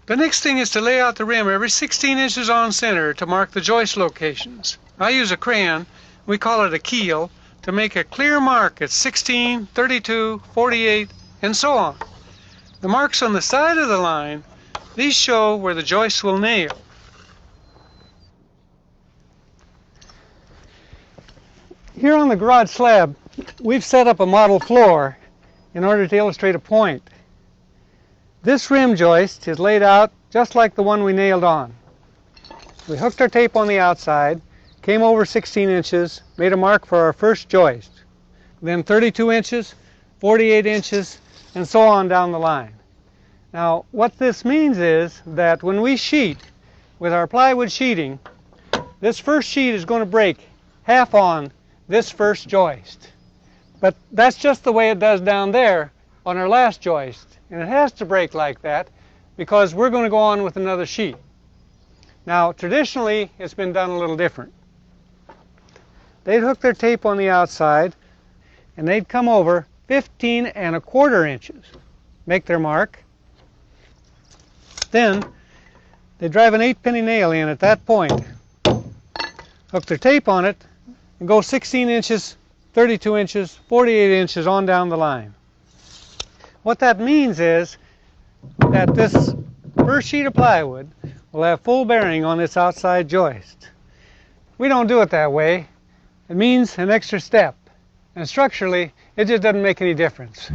The next thing is to lay out the rim every 16 inches on center to mark the joist locations. I use a crayon, we call it a keel, to make a clear mark at 16, 32, 48, and so on. The marks on the side of the line, these show where the joists will nail. Here on the garage slab, we've set up a model floor in order to illustrate a point. This rim joist is laid out just like the one we nailed on. We hooked our tape on the outside, came over 16 inches, made a mark for our first joist, then 32 inches, 48 inches, and so on down the line. Now, what this means is that when we sheet with our plywood sheeting, this first sheet is going to break half on this first joist. But that's just the way it does down there on our last joist. And it has to break like that because we're going to go on with another sheet. Now, traditionally, it's been done a little different. They'd hook their tape on the outside, and they'd come over 15 1/4 inches, make their mark. Then, they'd drive an 8-penny nail in at that point, hook their tape on it, and go 16 inches, 32 inches, 48 inches on down the line. What that means is that this first sheet of plywood will have full bearing on this outside joist. We don't do it that way. It means an extra step. And structurally, it just doesn't make any difference.